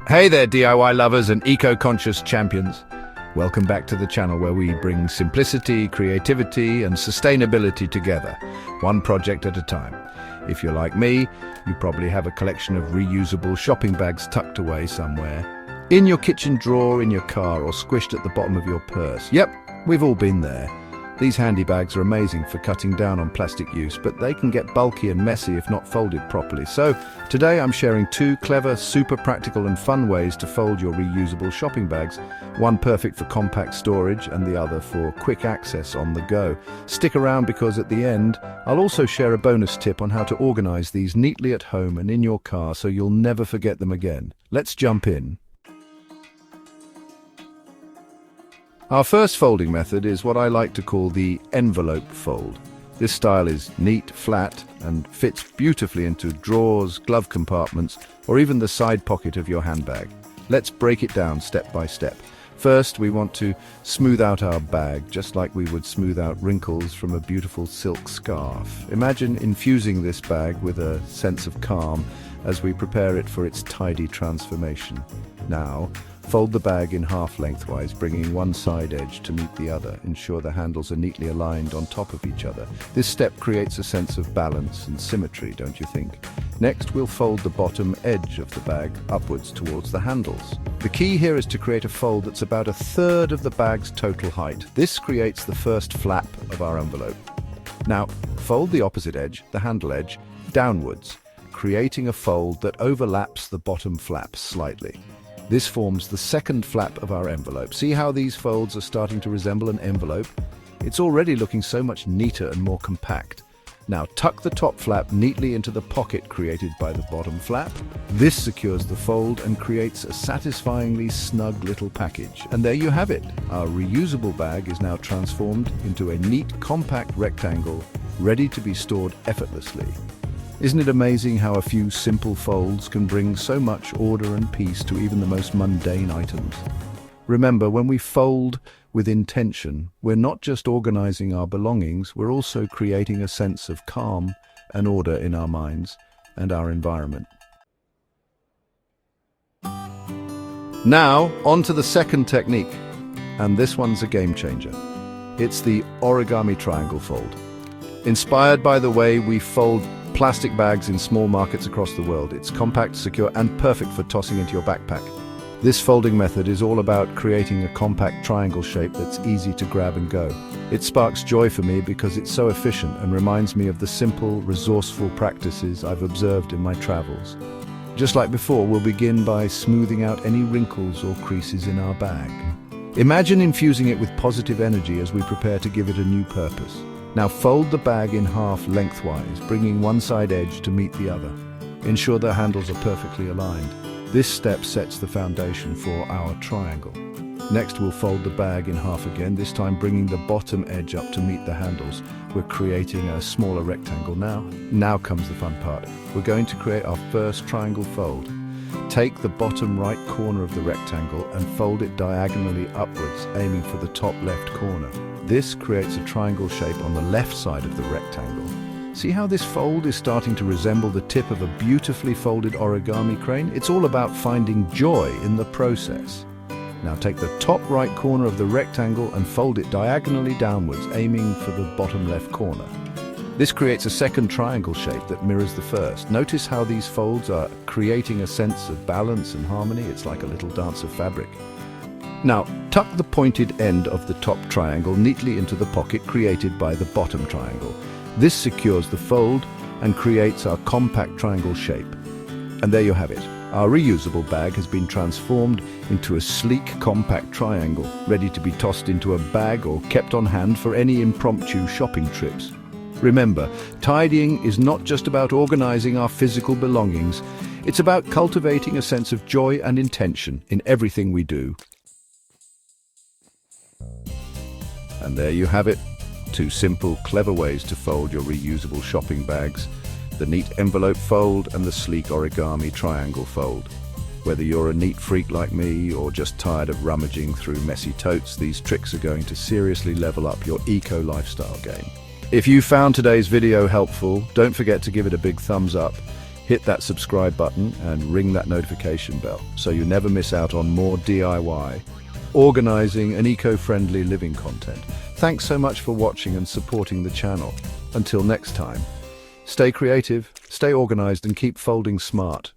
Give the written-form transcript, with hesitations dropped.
Hey there DIY lovers and eco-conscious champions. Welcome back to the channel where we bring simplicity, creativity and sustainability together, one project at a time. If you're like me, you probably have a collection of reusable shopping bags tucked away somewhere. In your kitchen drawer, in your car, or squished at the bottom of your purse. Yep, we've all been there. These handy bags are amazing for cutting down on plastic use, but they can get bulky and messy if not folded properly. So today I'm sharing two clever, super practical and fun ways to fold your reusable shopping bags. One perfect for compact storage and the other for quick access on the go. Stick around because at the end, I'll also share a bonus tip on how to organize these neatly at home and in your car so you'll never forget them again. Let's jump in. Our first folding method is what I like to call the envelope fold. This style is neat, flat, and fits beautifully into drawers, glove compartments, or even the side pocket of your handbag. Let's break it down step by step. First, we want to smooth out our bag, just like we would smooth out wrinkles from a beautiful silk scarf. Imagine infusing this bag with a sense of calm as we prepare it for its tidy transformation. Now, fold the bag in half lengthwise, bringing one side edge to meet the other. Ensure the handles are neatly aligned on top of each other. This step creates a sense of balance and symmetry, don't you think? Next, we'll fold the bottom edge of the bag upwards towards the handles. The key here is to create a fold that's about a third of the bag's total height. This creates the first flap of our envelope. Now, fold the opposite edge, the handle edge, downwards, creating a fold that overlaps the bottom flap slightly. This forms the second flap of our envelope. See how these folds are starting to resemble an envelope? It's already looking so much neater and more compact. Now tuck the top flap neatly into the pocket created by the bottom flap. This secures the fold and creates a satisfyingly snug little package. And there you have it. Our reusable bag is now transformed into a neat, compact rectangle, ready to be stored effortlessly. Isn't it amazing how a few simple folds can bring so much order and peace to even the most mundane items? Remember, when we fold with intention, we're not just organizing our belongings, we're also creating a sense of calm and order in our minds and our environment. Now, on to the second technique, and this one's a game changer. It's the Origami Triangle Fold. Inspired by the way we fold plastic bags in small markets across the world, it's compact, secure, and perfect for tossing into your backpack. This folding method is all about creating a compact triangle shape that's easy to grab and go. It sparks joy for me because it's so efficient and reminds me of the simple, resourceful practices I've observed in my travels. Just like before, we'll begin by smoothing out any wrinkles or creases in our bag. Imagine infusing it with positive energy as we prepare to give it a new purpose. Now fold the bag in half lengthwise, bringing one side edge to meet the other. Ensure the handles are perfectly aligned. This step sets the foundation for our triangle. Next, we'll fold the bag in half again, this time bringing the bottom edge up to meet the handles. We're creating a smaller rectangle now. Now comes the fun part. We're going to create our first triangle fold. Take the bottom right corner of the rectangle and fold it diagonally upwards, aiming for the top left corner. This creates a triangle shape on the left side of the rectangle. See how this fold is starting to resemble the tip of a beautifully folded origami crane? It's all about finding joy in the process. Now take the top right corner of the rectangle and fold it diagonally downwards, aiming for the bottom left corner. This creates a second triangle shape that mirrors the first. Notice how these folds are creating a sense of balance and harmony. It's like a little dance of fabric. Now, tuck the pointed end of the top triangle neatly into the pocket created by the bottom triangle. This secures the fold and creates our compact triangle shape. And there you have it. Our reusable bag has been transformed into a sleek, compact triangle, ready to be tossed into a bag or kept on hand for any impromptu shopping trips. Remember, tidying is not just about organizing our physical belongings. It's about cultivating a sense of joy and intention in everything we do. And there you have it. Two simple, clever ways to fold your reusable shopping bags. The neat envelope fold and the sleek origami triangle fold. Whether you're a neat freak like me or just tired of rummaging through messy totes, these tricks are going to seriously level up your eco-lifestyle game. If you found today's video helpful, don't forget to give it a big thumbs up. Hit that subscribe button and ring that notification bell so you never miss out on more DIY, organizing and eco-friendly living content. Thanks so much for watching and supporting the channel. Until next time, stay creative, stay organized and keep folding smart.